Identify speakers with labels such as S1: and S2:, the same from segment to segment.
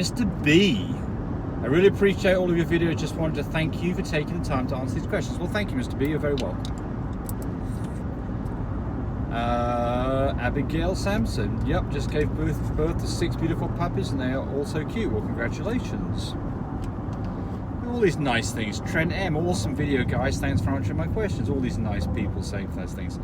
S1: Mr. B, I really appreciate all of your videos. Just wanted to thank you for taking the time to answer these questions. Well, thank you, Mr. B. You're very welcome. Abigail Sampson. Yep, just gave birth to 6 beautiful puppies, and they are all so cute. Well, congratulations. All these nice things. Trent M, awesome video, guys. Thanks for answering my questions. All these nice people saying those things.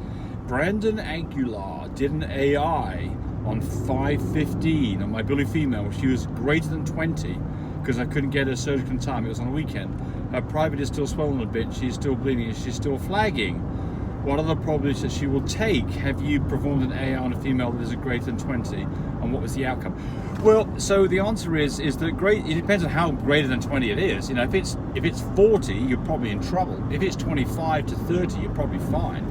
S1: Brandon Aguilar did an AI on 5:15 on my bully female. She was greater than 20 because I couldn't get her surgical in time. It was on a weekend. Her private is still swollen a bit. She's still bleeding. She's still flagging. What are the problems that she will take? Have you performed an AI on a female that is greater than 20, and what was the outcome? Well, so the answer is that it depends on how greater than 20 it is. You know, if it's 40, you're probably in trouble. If it's 25 to 30, you're probably fine.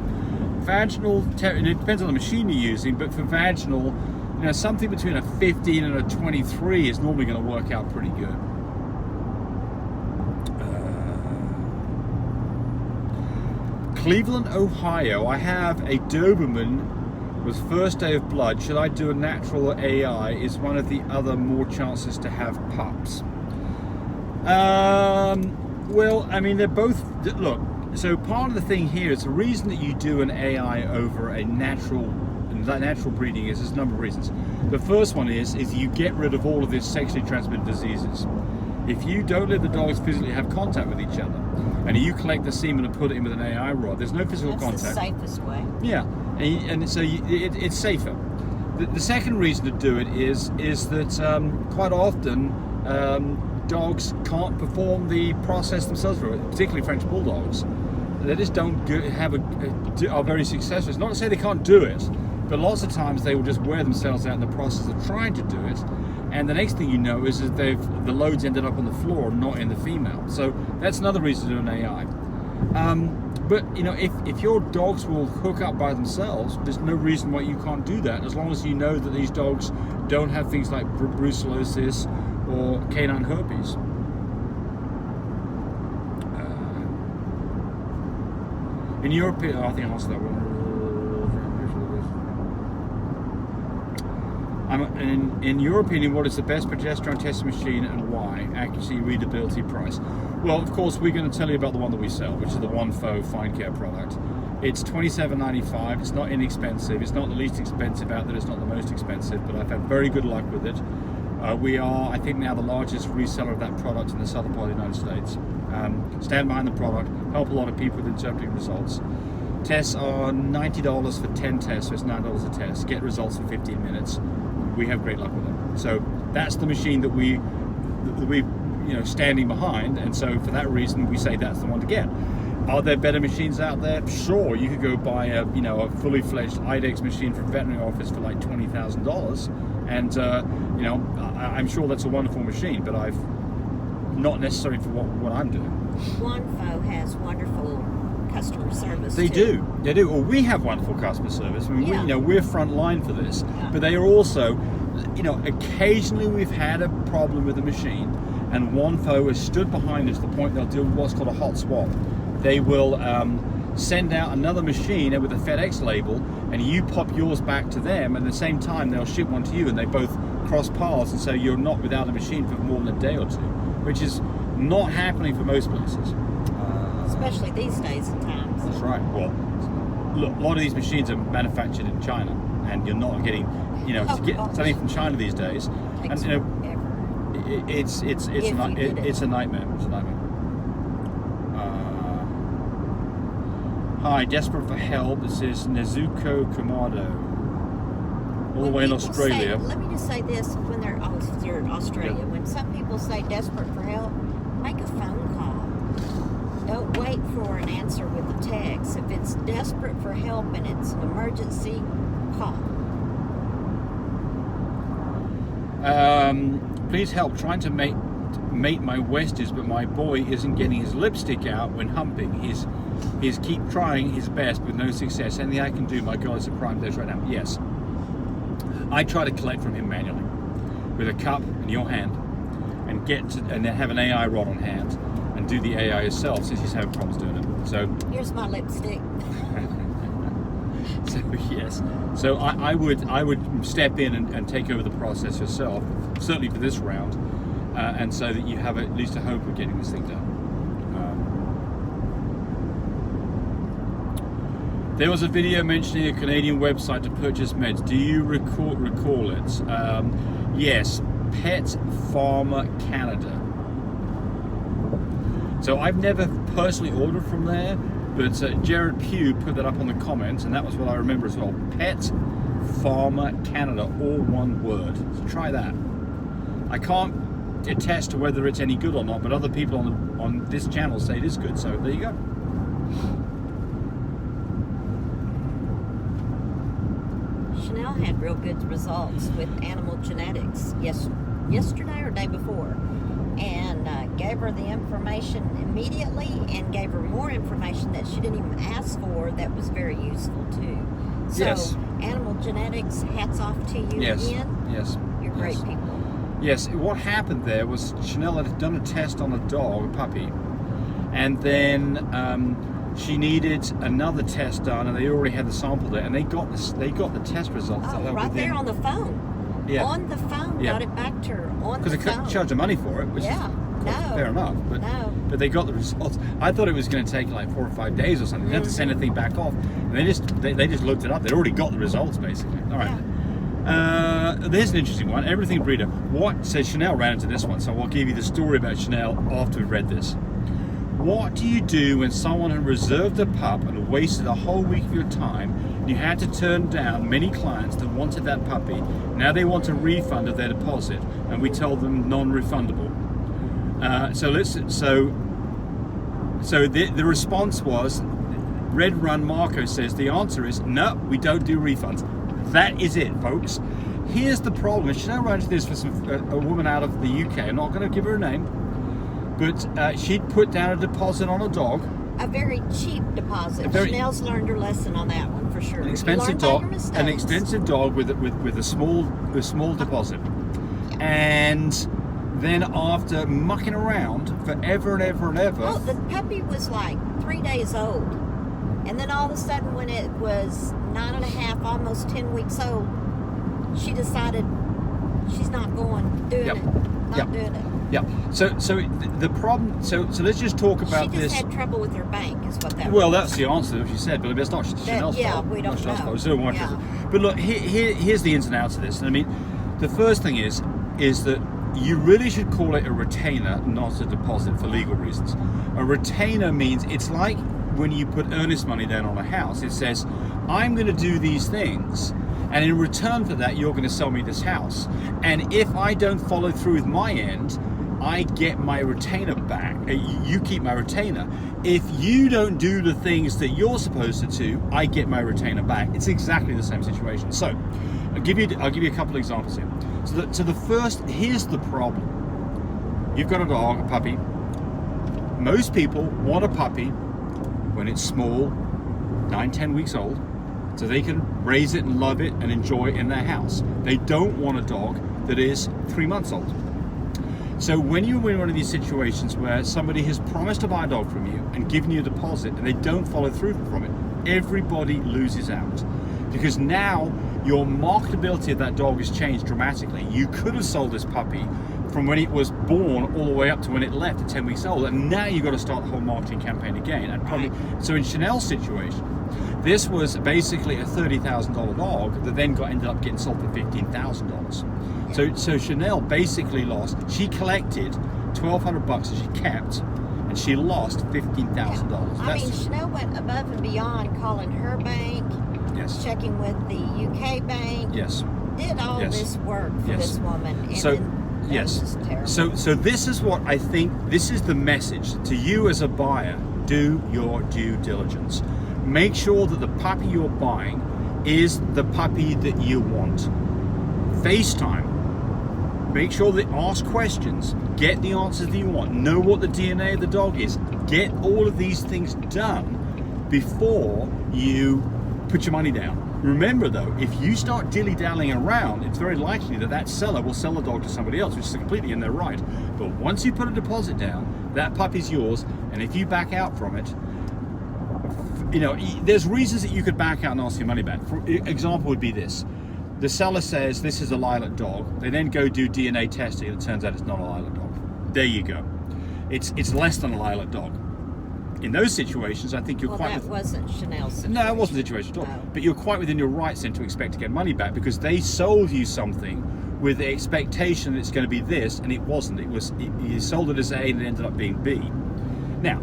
S1: Vaginal, and it depends on the machine you're using, but for vaginal, you know, something between a 15 and a 23 is normally going to work out pretty good. Cleveland, Ohio. I have a Doberman with first day of blood. Should I do a natural or AI? Is one of the other more chances to have pups? Well, I mean, they're both, look, so part of the thing here is the reason that you do an AI over a natural breeding is there's a number of reasons. The first one is you get rid of all of these sexually transmitted diseases. If you don't let the dogs physically have contact with each other, and you collect the semen and put it in with an AI rod, there's no physical contact.
S2: That's the safest way.
S1: Yeah, and so it's safer. The second reason to do it is that quite often dogs can't perform the process themselves, particularly French bulldogs. They just don't are very successful. It's not to say they can't do it, but lots of times they will just wear themselves out in the process of trying to do it. And the next thing you know is that the loads ended up on the floor, not in the female. So that's another reason to do an AI. But you know, if your dogs will hook up by themselves, there's no reason why you can't do that, as long as you know that these dogs don't have things like brucellosis or canine herpes. In Europe, I think I answered that one. In your opinion, what is the best progesterone testing machine and why? Accuracy, readability, price. Well, of course, we're going to tell you about the one that we sell, which is the Onefo Fine Care product. It's $27.95. It's not inexpensive. It's not the least expensive out there. It's not the most expensive, but I've had very good luck with it. We are, I think, now the largest reseller of that product in the southern part of the United States. Stand behind the product, help a lot of people with interpreting results. Tests are $90 for 10 tests, so it's $9 a test. Get results in 15 minutes. We have great luck with them. So that's the machine that we standing behind, and so for that reason we say that's the one to get. Are there better machines out there? Sure, you could go buy a fully fledged IDEX machine from a veterinary office for like $20,000, and I'm sure that's a wonderful machine, but I've not necessarily for what I'm doing.
S2: Onefo has wonderful customer service.
S1: They do. Well, we have wonderful customer service. I mean, we're front line for this, but they are also, occasionally we've had a problem with the machine, and Onefo has stood behind us to the point they'll do what's called a hot swap. They will send out another machine with a FedEx label, and you pop yours back to them, and at the same time they'll ship one to you, and they both cross paths, and so you're not without a machine for more than a day or two, which is not happening for most places.
S2: Especially these days and times.
S1: That's right. Well, look, a lot of these machines are manufactured in China, and you're not getting, to get something from China these days.
S2: Takes
S1: and
S2: forever.
S1: It's a nightmare. It's a nightmare. Hi, desperate for help. This is Nezuko Kamado, all the way in Australia.
S2: Let me just say this: when they're in Australia, when some people say desperate for help, make a phone call. Don't wait for an answer with a text. If it's desperate for help and it's an emergency, call.
S1: Please help. Trying to mate my Westies, but my boy isn't getting his lipstick out when humping. He's keep trying his best with no success. Anything I can do? My God, it's a prime test right now. Yes. I try to collect from him manually with a cup in your hand, and then have an AI rod on hand. And do the AI yourself, since he's having problems doing it. So
S2: here's my lipstick.
S1: So yes, so I would step in and take over the process yourself, certainly for this round. and so that you have at least a hope of getting this thing done. There was a video mentioning a Canadian website to purchase meds. Do you recall it? Yes, Pet Farmer Canada. So I've never personally ordered from there, but Jared Pugh put that up on the comments, and that was what I remember as well. Pet Farmer Canada, all one word. So try that. I can't attest to whether it's any good or not, but other people on this channel say it is good, so there you go.
S2: Chanel had real good results with animal genetics yesterday or day before, and gave her the information immediately and gave her more information that she didn't even ask for that was very useful too. So
S1: Yes.
S2: Animal genetics, hats off to you again.
S1: Yes.
S2: You're great people.
S1: Yes, what happened there was Chanel had done a test on a dog, a puppy, and then she needed another test done, and they already had the sample there, and they got the test results.
S2: Oh, right there on the phone.
S1: Yeah.
S2: On the phone.
S1: Yeah.
S2: Got it back to her on the
S1: Because they couldn't
S2: phone.
S1: charge the money for it, which is fair enough. But they got the results. I thought it was going to take like 4 or 5 days or something. They had to send a thing back off, and they just looked it up. They already got the results basically. All right.
S2: Yeah.
S1: There's an interesting one. Everything breeder. What says Chanel ran into this one, so I'll give you the story about Chanel after we've read this. What do you do when someone had reserved a pup and wasted a whole week of your time? And you had to turn down many clients that wanted that puppy. Now they want a refund of their deposit, and we told them non-refundable. So the response was, Red Run Marco says the answer is no, we don't do refunds. That is it, folks. Here's the problem. Chanel ran into this for a woman out of the UK. I'm not going to give her a name, but she'd put down a deposit on a dog.
S2: A very cheap deposit. Chanel's learned her lesson on that one for sure.
S1: An expensive dog. An expensive dog with a small deposit.
S2: Yeah.
S1: And then after mucking around forever and ever and ever.
S2: Oh, the puppy was like 3 days old. And then all of a sudden when it was 9.5, almost 10 weeks old, she decided she's not doing it.
S1: Yeah. So the problem. So let's just talk about this.
S2: She just had trouble with her bank, is what that was.
S1: Well, that's the answer that she said, but it's not Chanel's fault.
S2: Yeah, we don't know.
S1: So but look, here's the ins and outs of this. And I mean, the first thing is that you really should call it a retainer, not a deposit, for legal reasons. A retainer means it's like when you put earnest money down on a house. It says, I'm going to do these things, and in return for that, you're going to sell me this house. And if I don't follow through with my end, I get my retainer back. You keep my retainer. If you don't do the things that you're supposed to do, I get my retainer back. It's exactly the same situation. So I'll give you a couple of examples here. So the first, here's the problem. You've got a dog, a puppy. Most people want a puppy when it's small, 9-10 weeks old, so they can raise it and love it and enjoy it in their house. They don't want a dog that is 3 months old. So when you're in one of these situations where somebody has promised to buy a dog from you and given you a deposit and they don't follow through from it, everybody loses out. Because now your marketability of that dog has changed dramatically. You could have sold this puppy from when it was born all the way up to when it left at 10 weeks old, and now you've got to start the whole marketing campaign again. And probably, so in Chanel's situation, this was basically a $30,000 dog that then ended up getting sold for $15,000. So Chanel basically lost. She collected $1,200 that she kept, and she lost $15,000.
S2: I mean, Chanel went above and beyond calling her bank, checking with the UK bank, did all this work for this woman. And
S1: So this is what I think, this is the message to you as a buyer. Do your due diligence. Make sure that the puppy you're buying is the puppy that you want. FaceTime. Make sure that ask questions. Get the answers that you want. Know what the DNA of the dog is. Get all of these things done before you put your money down. Remember though, if you start dilly-dallying around, it's very likely that seller will sell the dog to somebody else, which is completely in their right. But once you put a deposit down, that puppy's yours, and if you back out from it, you know, there's reasons that you could back out and ask your money back. For example would be this. The seller says this is a lilac dog. They then go do DNA testing and it turns out it's not a lilac dog. there you go. It's less than a lilac dog. In those situations, I think you're
S2: well,
S1: quite...
S2: that wasn't Chanel's situation.
S1: No, it wasn't the situation at all.
S2: No.
S1: But you're quite within your rights then to expect to get money back, because they sold you something with the expectation that it's going to be this, and it wasn't. You sold it as A and it ended up being B. Now,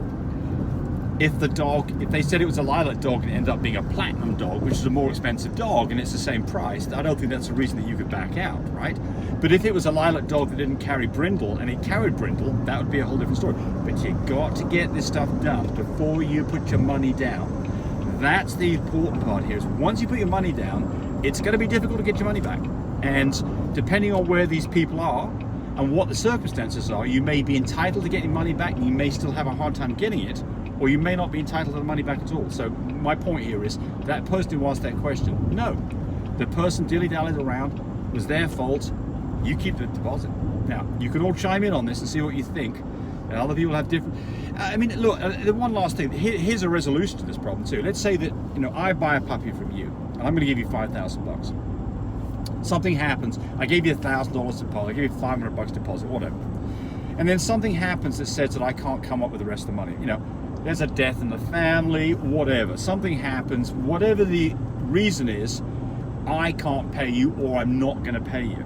S1: if they said it was a lilac dog and it ended up being a platinum dog, which is a more expensive dog and it's the same price, I don't think that's a reason that you could back out, right? But if it was a lilac dog that didn't carry brindle and it carried brindle, that would be a whole different story. But you got to get this stuff done before you put your money down. That's the important part here, is once you put your money down, it's going to be difficult to get your money back. And depending on where these people are and what the circumstances are, you may be entitled to getting money back and you may still have a hard time getting it, or you may not be entitled to the money back at all. So my point here is that person who asked that question, no, the person dilly-dallied around, was their fault. You keep the deposit. Now, you can all chime in on this and see what you think. And other people have different... I mean, look, the one last thing, here's a resolution to this problem too. Let's say that, I buy a puppy from you and I'm going to give you $5,000. Something happens, I gave you $1,000 deposit, I gave you $500 deposit, whatever. And then something happens that says that I can't come up with the rest of the money. There's a death in the family, whatever. Something happens, whatever the reason is, I can't pay you or I'm not going to pay you.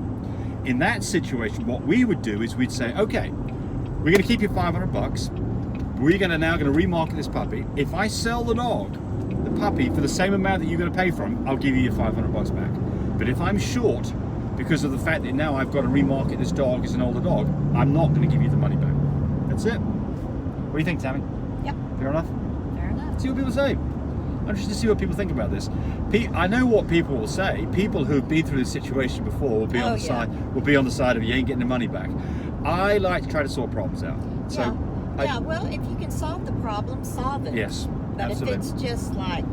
S1: In that situation, what we would do is we'd say, okay, we're going to keep you $500. We're now going to remarket this puppy. If I sell the puppy for the same amount that you're going to pay for him, I'll give you your $500 back. But if I'm short, because of the fact that now I've got to remarket this dog as an older dog, I'm not going to give you the money back. That's it. What do you think, Tammy?
S2: Yep.
S1: Fair enough?
S2: Fair enough.
S1: See what people say. I'm interested to see what people think about this. I know what people will say. People who've been through this situation before will be on the side of you ain't getting the money back. I like to try to sort problems out. So
S2: well, if you can solve the problem, solve it.
S1: Yes.
S2: But
S1: absolutely.
S2: if it's just like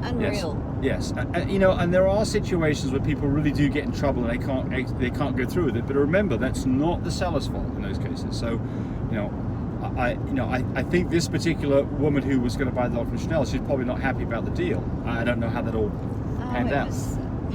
S2: unreal.
S1: Yes. And there are situations where people really do get in trouble and they can't go through with it. But remember, that's not the seller's fault in those cases. So, I think this particular woman who was going to buy the dog from Chanel, she's probably not happy about the deal. I don't know how that all panned out.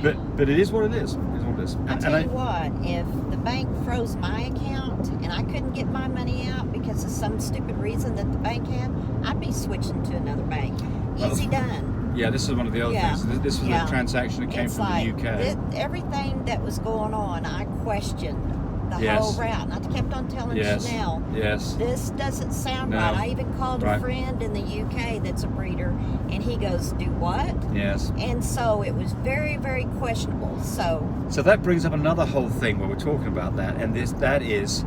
S1: But it is what it is. It is what it is.
S2: I'll tell you what, if the bank froze my account and I couldn't get my money out because of some stupid reason that the bank had, I'd be switching to another bank. Easy done.
S1: Yeah, this is one of the other things. This was a transaction that came from the UK.
S2: Everything that was going on, I questioned the whole route. And I kept on telling Chanel, this doesn't sound right. I even called a friend in the UK that's a breeder, and he goes, do what?
S1: Yes.
S2: And so it was very, very questionable. So
S1: that brings up another whole thing when we're talking about that, and that is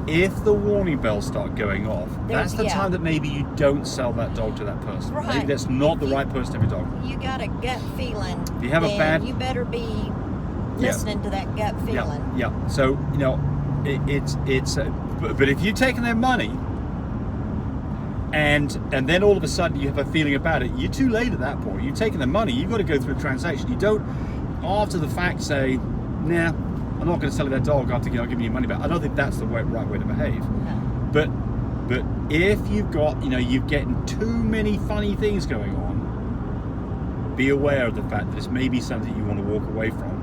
S1: if the warning bells start going off, that's the time that maybe you don't sell that dog to that person.
S2: Right.
S1: Maybe that's not the right person to have your dog.
S2: You got a gut feeling.
S1: If you have
S2: you better be listening to that gut feeling.
S1: Yeah. So but if you've taken their money and then all of a sudden you have a feeling about it, you're too late at that point. You've taken the money. You've got to go through a transaction. You don't after the fact say, nah, I'm not going to sell you that dog after giving you money back. I don't think that's the right way to behave.
S2: No.
S1: But if you've got you're getting too many funny things going on, be aware of the fact that this may be something you want to walk away from.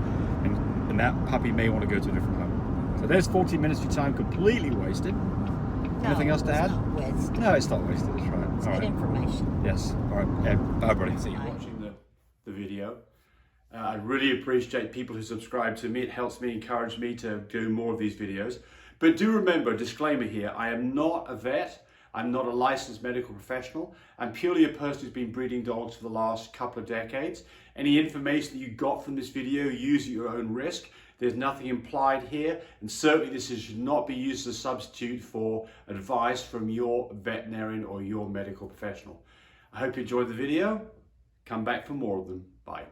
S1: And that puppy may want to go to a different home. So there's 14 minutes of your time completely wasted. Anything else to add?
S2: Not wasted.
S1: No, it's not wasted. That's right.
S2: It's good information.
S1: Yes. All right. Bye, buddy. See you watching the video. I really appreciate people who subscribe to me. It helps me, encourage me to do more of these videos. But do remember, disclaimer here, I am not a vet. I'm not a licensed medical professional. I'm purely a person who's been breeding dogs for the last couple of decades. Any information that you got from this video, use at your own risk. There's nothing implied here, and certainly this should not be used as a substitute for advice from your veterinarian or your medical professional. I hope you enjoyed the video. Come back for more of them. Bye.